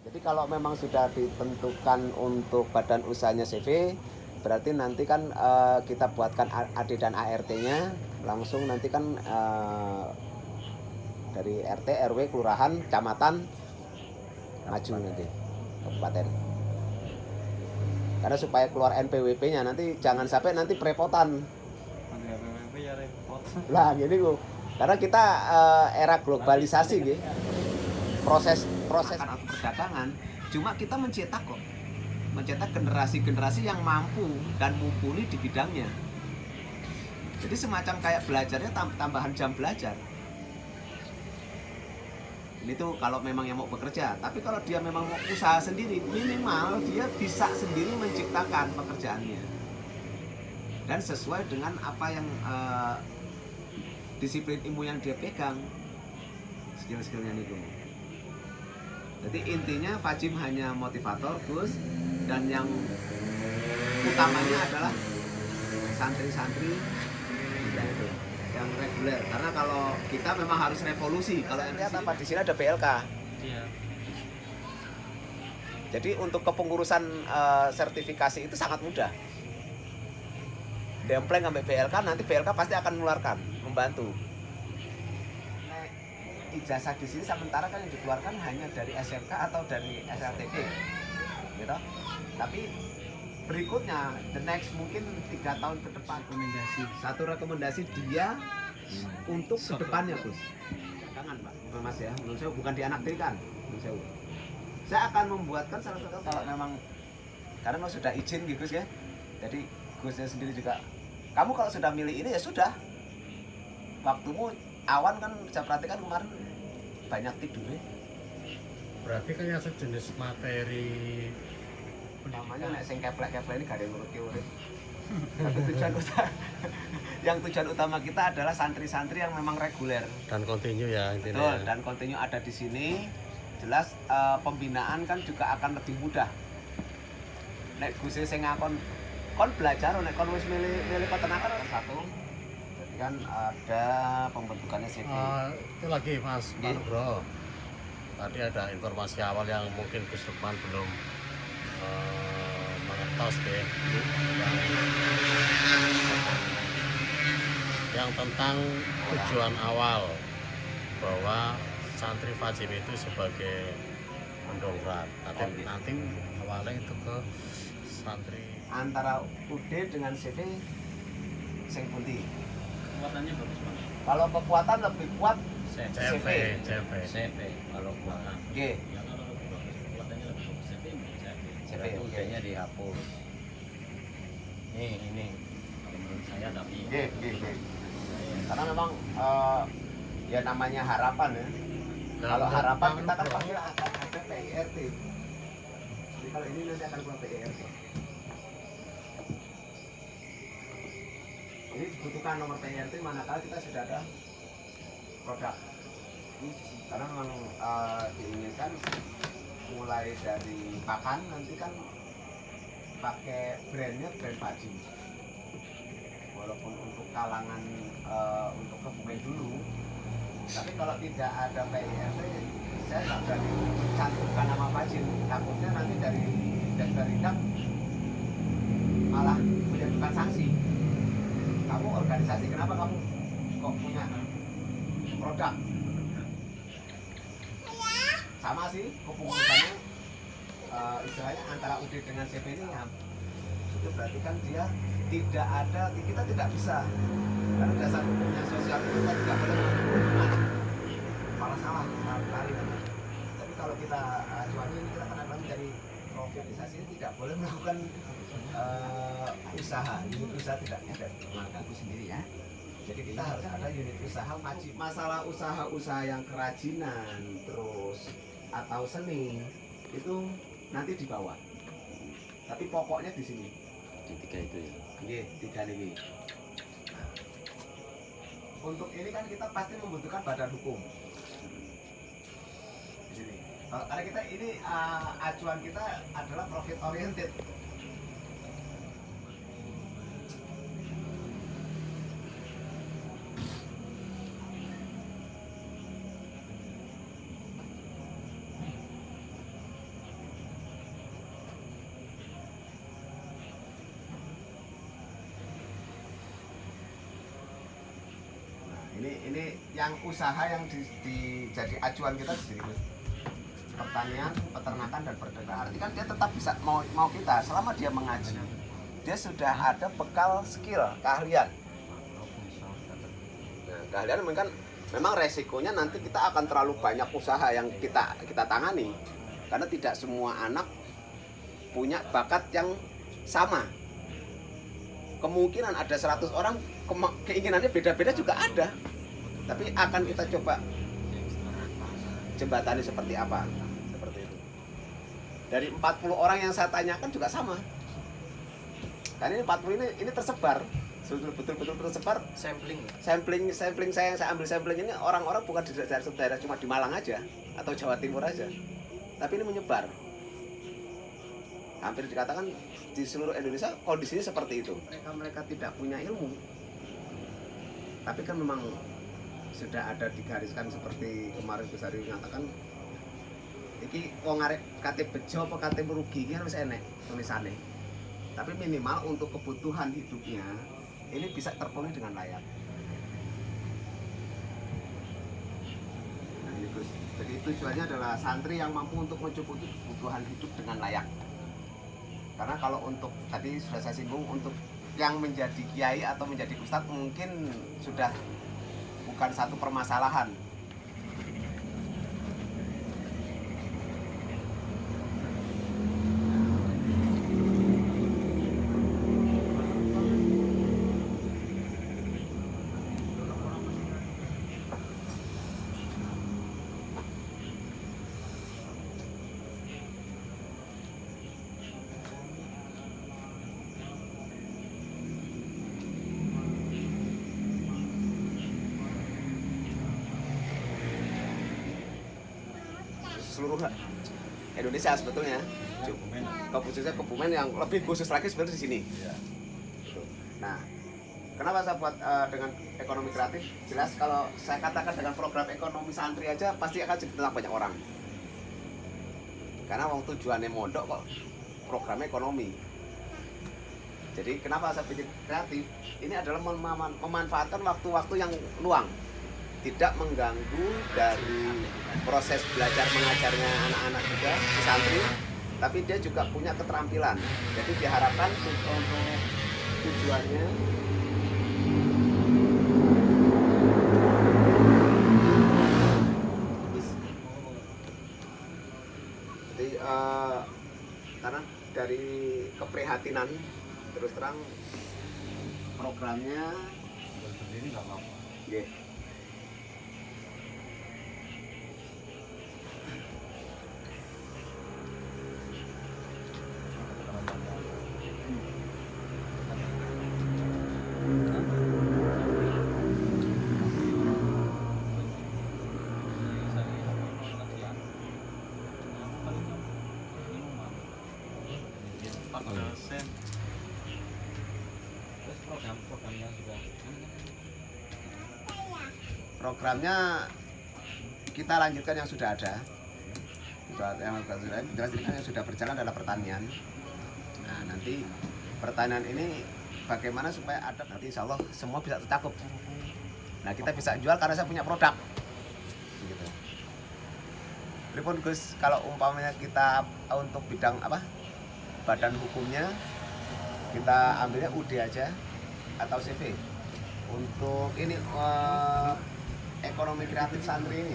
Jadi kalau memang sudah ditentukan untuk badan usahanya CV, berarti nanti kan kita buatkan AD dan ART-nya, langsung nanti kan dari RT, RW, kelurahan, kecamatan maju nanti kabupaten. Karena supaya keluar NPWP-nya nanti jangan sampai nanti perepotan. NPWP ya repot. Lah gini kok. Karena kita era globalisasi gitu. Proses atau perdagangan, cuma kita mencetak kok. Mencetak generasi-generasi yang mampu dan mumpuni di bidangnya. Jadi semacam kayak belajarnya tambahan jam belajar. Ini tuh kalau memang yang mau bekerja. Tapi kalau dia memang mau usaha sendiri, minimal dia bisa sendiri menciptakan pekerjaannya. Dan sesuai dengan apa yang disiplin ilmu yang dia pegang, skill-skillnya nih. Jadi intinya Fajim hanya motivator, Gus, dan yang utamanya adalah santri-santri yang reguler. Karena kalau kita memang harus revolusi. Kalau lihat apa di sini ada BLK. Iya. Jadi untuk kepengurusan sertifikasi itu sangat mudah. Dempleng sampai BLK, nanti BLK pasti akan mengeluarkan, membantu. Ijazah di sini sementara kan yang dikeluarkan hanya dari SMK atau dari SLTP, gitu. Tapi berikutnya, the next mungkin 3 tahun ke depan, satu rekomendasi dia untuk kedepannya, Gus. Jangan, Pak, Mas ya. Menurut saya bukan dianaktirkan. Menurut saya akan membuatkan salah satu kalau memang karena memang sudah izin gitu ya. Jadi Gusnya sendiri juga. Kamu kalau sudah milih ini ya sudah. Waktumu awan kan saya perhatikan kemarin banyak tidur ya. Berarti kayak sejenis materi Namanya nek sing keplek-keplek ini gak ada yang nuruti urip. Tapi yang tujuan utama kita adalah santri-santri yang memang reguler dan kontinu ya intinya. Betul, dan kontinu ada di sini. Jelas pembinaan kan juga akan lebih mudah. Nek Gus sing ngakon kon belajar nek kon wis milih peternakan satu. Jadi kan ada pembentukannya CV. Itu lagi Mas Bro. Tadi ada informasi awal yang mungkin Gus Lukman belum mengetos deh. Yang tentang tujuan awal bahwa santri Fajim itu sebagai pendongkrak. Nanti awalnya itu ke santri antara UD dengan CV sing pundi. Kekuatannya bagus banget. Kalau kekuatan lebih kuat CV. Kalau kekuatan. G. Ya kalau lebih bagus kekuatannya lebih bagus CV. CV, UD-nya dihapus. Ini kalau menurut saya tapi. G. Karena memang ya namanya harapan ya. Kalau harapan kita kan pasti akan ada PIRT. Jadi kalau ini nanti akan keluar PIRT. Ini dibutuhkan nomor PIRT manakala kita sudah ada produk. Karena memang diinginkan mulai dari pakan nanti kan pakai brandnya brand Fajim. Walaupun untuk kalangan untuk kebumen dulu, tapi kalau tidak ada PIRT saya nggak berani cantumkan nama Fajim. Takutnya nanti dari dak malah menjatuhkan sanksi. Kamu organisasi, kenapa kamu kok punya produk? Sama sih kepengurusannya istilahnya antara UD dengan CV ini ya. Itu berarti kan dia tidak ada, kita tidak bisa karena dasar hukumnya sosial itu kan tidak boleh melakukan malah salah lari. Tapi kalau kita acuannya ini kita kan akan dari profitisasi tidak boleh melakukan usaha. Unit usaha tidak ada aku sendiri ya. Jadi kita harus ada unit usaha wajib. Masalah usaha-usaha yang kerajinan terus atau seni itu nanti di bawah. Tapi pokoknya di sini. Di 3 itu ya. Iya, 3 ini. Untuk ini kan kita pasti membutuhkan badan hukum. Di sini. Karena kita ini acuan kita adalah profit oriented. ini yang usaha yang jadi acuan kita di sini, Gus. Pertanian, peternakan dan perdagangan. Artinya kan dia tetap bisa mau kita selama dia mengaji. Dia sudah ada bekal skill, keahlian. Nah, keahlian memang resikonya nanti kita akan terlalu banyak usaha yang kita tangani. Karena tidak semua anak punya bakat yang sama. Kemungkinan ada 100 orang keinginannya beda-beda juga ada. Tapi akan kita coba jembatani seperti apa. Seperti itu. Dari 40 orang yang saya tanyakan juga sama. Karena ini 40 ini tersebar. Betul-betul tersebar. Sampling saya yang saya ambil sampling ini orang-orang bukan di daerah cuma di Malang aja atau Jawa Timur aja. Tapi ini menyebar. Hampir dikatakan di seluruh Indonesia kondisinya seperti itu. Mereka tidak punya ilmu. Tapi kan memang sudah ada digariskan seperti kemarin Gus Ari mengatakan iki wong arek kate bejo apa kate merugi iki harus enek tulisannya. Tapi minimal untuk kebutuhan hidupnya ini bisa terpenuhi dengan layak. Nah, ini Gus. Jadi tujuannya adalah santri yang mampu untuk mencukupi kebutuhan hidup dengan layak. Karena kalau untuk tadi sudah saya singgung, untuk yang menjadi kiai atau menjadi ustadz mungkin sudah bukan satu permasalahan. Seluruh Indonesia sebetulnya, khususnya Kebumen yang lebih khusus lagi sebenarnya di sini. Nah, kenapa saya buat dengan ekonomi kreatif? Jelas kalau saya katakan dengan program ekonomi santri aja pasti akan jadi tentang banyak orang. Karena wong tujuannya mondok kok programnya ekonomi. Jadi kenapa saya bikin kreatif? Ini adalah memanfaatkan waktu-waktu yang luang. Tidak mengganggu dari proses belajar mengajarnya anak-anak juga di santri, tapi dia juga punya keterampilan. Jadi diharapkan untuk tujuannya jadi karena dari keprihatinan terus terang programnya Berdiri nggak apa-apa. yeah. Programnya kita lanjutkan yang sudah ada. Yang sudah berjalan adalah pertanian. Nah, nanti pertanian ini bagaimana supaya ada, nanti insya Allah semua bisa tercakup. Nah, kita bisa jual karena saya punya produk. Gitu. Pripun Gus, kalau umpamanya kita untuk bidang apa? Badan hukumnya kita ambilnya UD aja atau CV. Untuk ini ekonomi kreatif santri ini